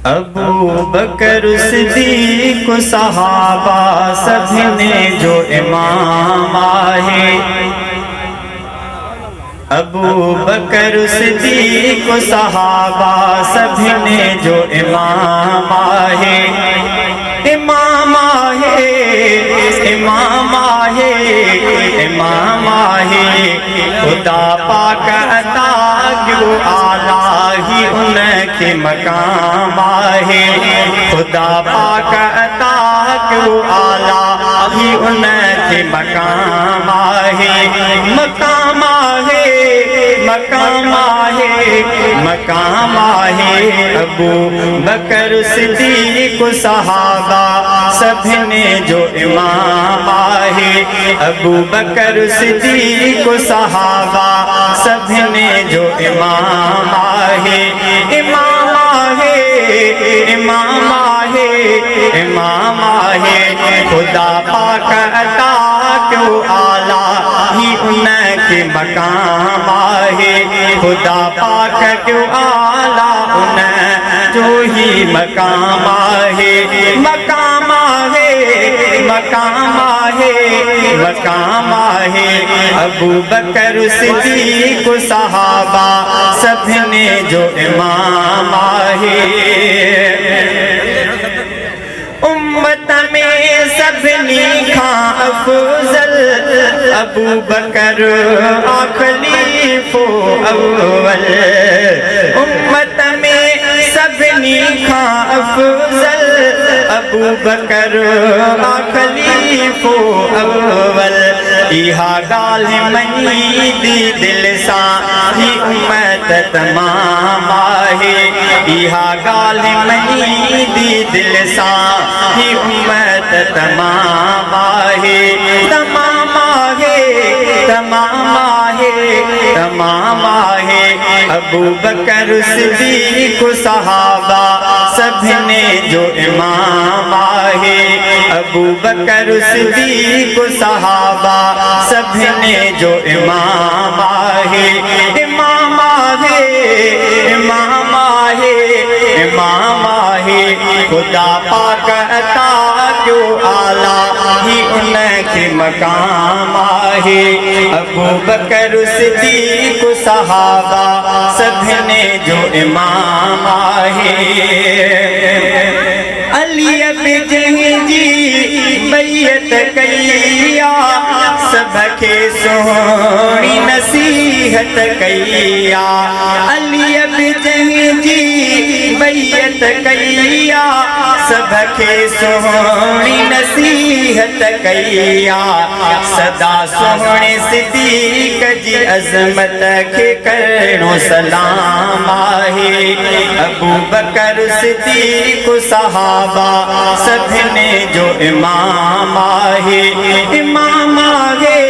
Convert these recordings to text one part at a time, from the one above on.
अबू बकर सिद्दीक़ सहाबा सभी ने जो इमाम आहे। अबू बकर सिद्दीक़ सहाबा सभी ने जो इमाम आहे। इमाम आहे, इमाम आहे, इमाम आहे। खुदा पाक अता जो आला ही उनके मकाम आहे। खुदा पाक अता जो आला ही उनके मकाम आहे। मकाम आहे, मकाम आहे, मकाम आहे। अबू बकर सिद्दीक़ सहाबा सभी ने जो इमाम आहे। अबू बकर सिद्दीक़ सहाबा सभी ने जो इमाम आहे। इमाम आहे, इमाम आहे, इमाम आहे। खुदा पाक अता क्यों आला ही उनके मकाम आहे। खुदा पाक क्यों आला उन जो ही मकाम आहे। मकाम आहे, मकाम आहे, मकाम आहे। अबू बकर सिद्दीक़ सहाबा सभी ने जो इमाम आहे। उम्मत में सभनी खां अफजल अबू बकर खलीफो अव्वल। उम्मत में सभनी खां अफजल अबू बकर खलीफो अव्वल। इहा ॻाल्हि मञी दी दिल सां ही उम्मत तमाम आहे। इहा ॻाल्हि मञी दी दिल सां ही उम्मत तमाम आहे। तमाम आहे, तमाम आहे, तमाम आहे। अबू बकर सिद्दीक़ सहाबा सभी ने जो इमाम आहे। अबू बकर सिद्दीक़ सहाबा सभी ने जो इमाम आहे। इमाम आहे, इमाम आहे, इमाम आहे। खुदा पाक अता क्यों आला ही उनके मकाम आहे। अबू बकर सिद्दीक़ सहाबा सभी ने जो इमाम आहे। अली जंहिंजी बैयत कईया सबके सोहणी नसीहत कईया। अली जंहिंजी बैयत कईया सबके सोहणी नसीहत कईया। सदा सोहणे सिद्दीक़ जी अज़मत खे करणो सलाम आहे। अबू बकर सिद्दीक़ सहाबा सभी ने जो इमाम आहे। इमाम आहे,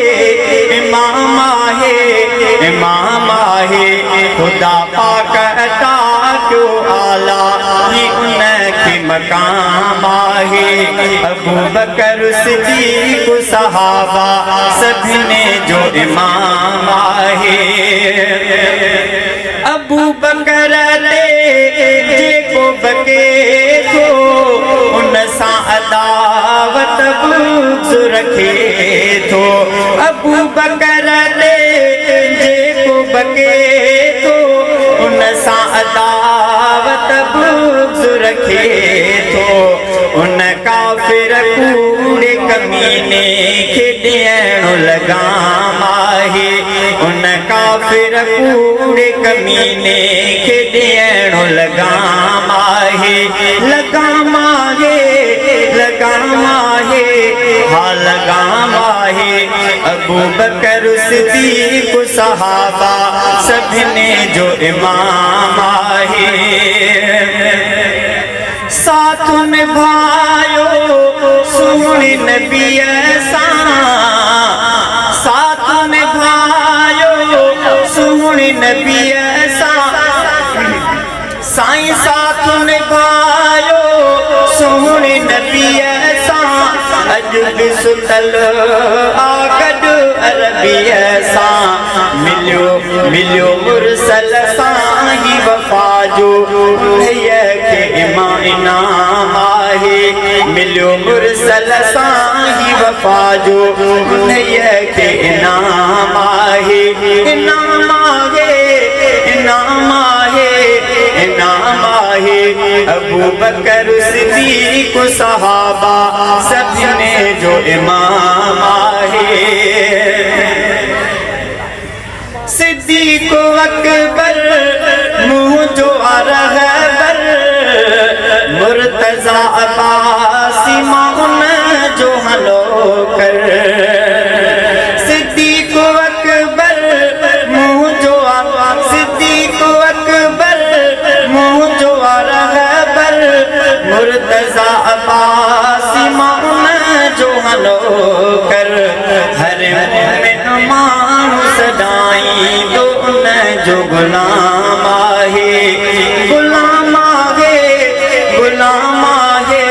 इमाम आहे, इमाम आहे। खुदा पाक अता क्यों आला ही उनके मकाम आहे। अबू बकर सिद्दीक़ सहाबा सभी ने जो इमाम आहे। अबू बकर जेको बके थो उन सां अदावत बुग़्ज़ रखे थो। अबू बकर जेको बके थो उन सां अदावत बुग़्ज़ रखे थो। उन काफ़िर कूड़े कमीने खे ॾियणो लगाम आहे। उन काफ़िर कूड़े कमीने खे ॾियणो लगाम आहे। लगाम आहे, लगाम आहे, हा लगाम आहे। अबू बकर सिद्दीक़ सहाबा सभी ने जो इमाम आहे। साथ निभायो सोहणे नबीअ सां। साथ निभायो सोहणे नबीअ सां। साईं साथ निभायो सोहणे नबीअ सां। अॼु बि सुतल आ गॾु अरबीअ सां। मिलियो मिलियो मुरसल सां ही वफ़ा जो भैया के इमाम इनाम आहे मिलियो मुरसल सां ही वफ़ा जो उन्हीअ खे इनाम आहे इनाम आहे इनाम आहे इनाम आहे अबू बकर सिद्दीक़ सहाबा सभिनी जो इमाम आहे सिद्दीक़ अकबर मुँह जो रहबर मुर्तज़ा अब्बास इमाम जो हलो कर सिद्दीक़ अकबर मुँह जो सिद्दीक़ अकबर मुँह जो रहबर मुर्तज़ा अब्बास इमाम जो हलो कर हर मोमिन माण्हू सदाई तो उन जो गुलाम आहे गुलाम आहे गुलाम आहे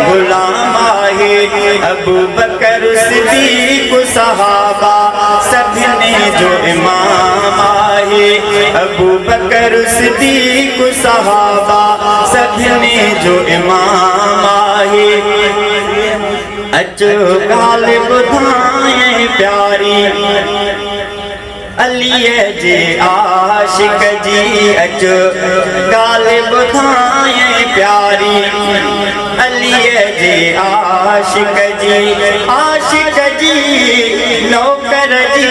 गुलाम आहे अबू बकर सिद्दीक़ सहाबा सभिनी जो इमाम आहे अबू बकर सिद्दीक़ सहाबा सभिनी जो इमाम आहे अचो ॻाल्हि ॿुधाए प्यारी अलीअ जे आशिक़ जी अचो ॻाल्हि ॿुधाए प्यारी अलीअ जे आशिक़ जी नौकर जी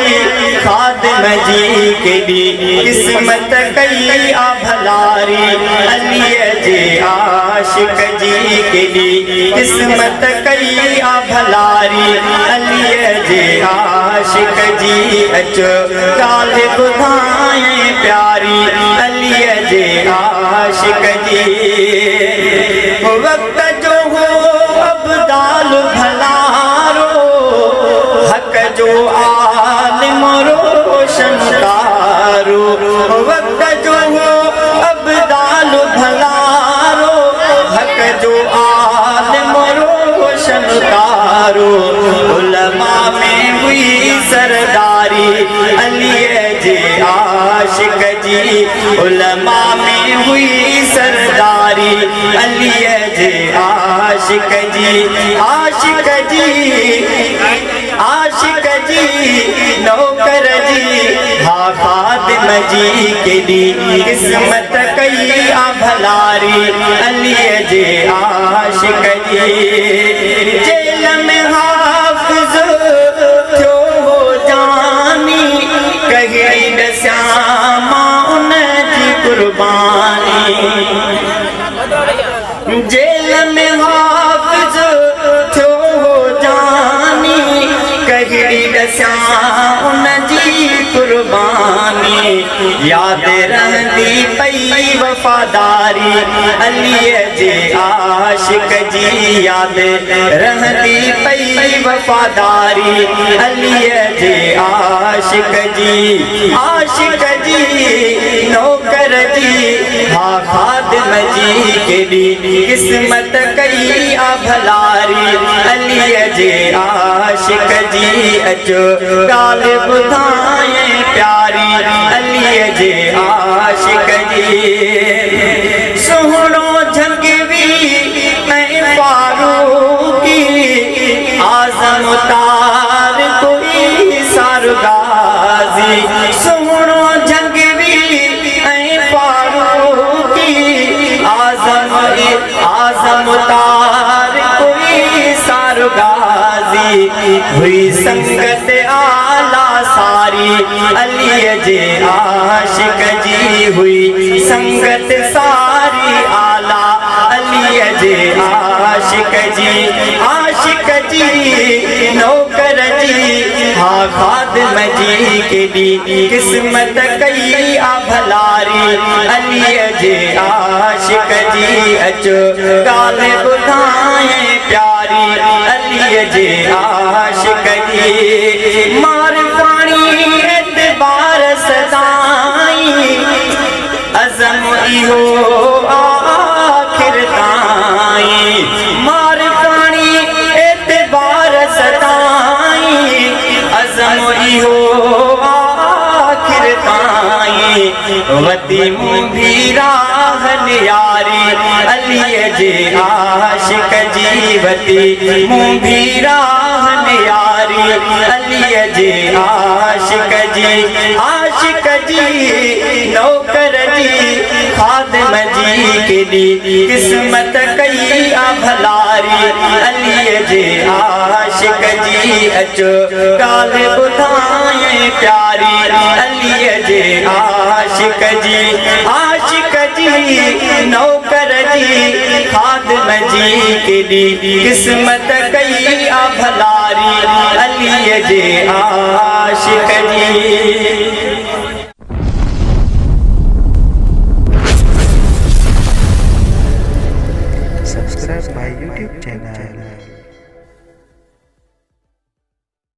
खादिम जी केॾी क़िस्मत कई आ भलारी अलीअ जे आशिक़ जी केॾी क़िस्मत कई आ भलारी अलीअ जे आशिक़ जी अचो ॻाल्हि ॿुधाए प्यारी अलीअ जे आशिक़ जी वक़्त जो हो अब्दाल भलारो हक़ जो आलिम रोशनकारो वक़्त जो हो अब्दाल भलारो हक़ जो आलिम रोशनकारो उलमा में हुई सरदारी अलीअ जे आशिक़ जी उलमा में हुई सरदारी अलीअ जे आशिक़ जी आशिक़ जी नौकर जी हा खादिम जी केॾी क़िस्मत कई आ भलारी अलीअ जे आशिक़ जी जेल में हाफ़िज़ थियो हो जानी कहिड़ी ॾसियां मां उन जी कुर्बानी जेल में हाफ़िज़ थियो हो जानी कहिड़ी ॾसियां उन जी कुर्बानी यादि रहंदी पई वफ़ादारी अलीअ जे आशिक़ जी यादि रहंदी पई वफ़ादारी अलीअ जे आशिक़ जी नौकर जी हा खादिम जी केॾी क़िस्मत कई आ भलारी अलीअ जे आशिक़ जी अचो ॻाल्हि ॿुधाए प्यारी अलीअ जे आशिक़ जी सुहिणो झंगवी ऐं फारूकी आज़म तार कोई सारगाज़ी सुहिणो झंगवी ऐं फारूकी आज़म तार कोई सारगाज़ी हुई संगत आला सारी अलीअ जे आशिक़ जी हुई संगत सारी आला अलीअ जे आशिक़ जी नौकर जी हा खादिम जी केॾी क़िस्मत कई आ भलारी अलीअ जे आशिक़ जी अचो ॻाल्हि ॿुधाए प्यारी अलीअ जे आशिक़ जी मार पाणी एतबार सदाई अज़म इहो आख़िर ताईं मार पाणी एतबार सदाई अज़म इहो आख़िर ताईं वती मुंहिंजी राह नियारी अली जे आशिक जीवती मूं भी राहन यारी अली जे आशिक जी नौकर जी खादिम जी केॾी किस्मत कई आ भलारी अली जे आशिक जी अचो ॻाल्हि ॿुधाए प्यारी अली जे आशिक जी नौकर जी खादिम जी केॾी किस्मत कई आ भलारी अली जे आशिक जी।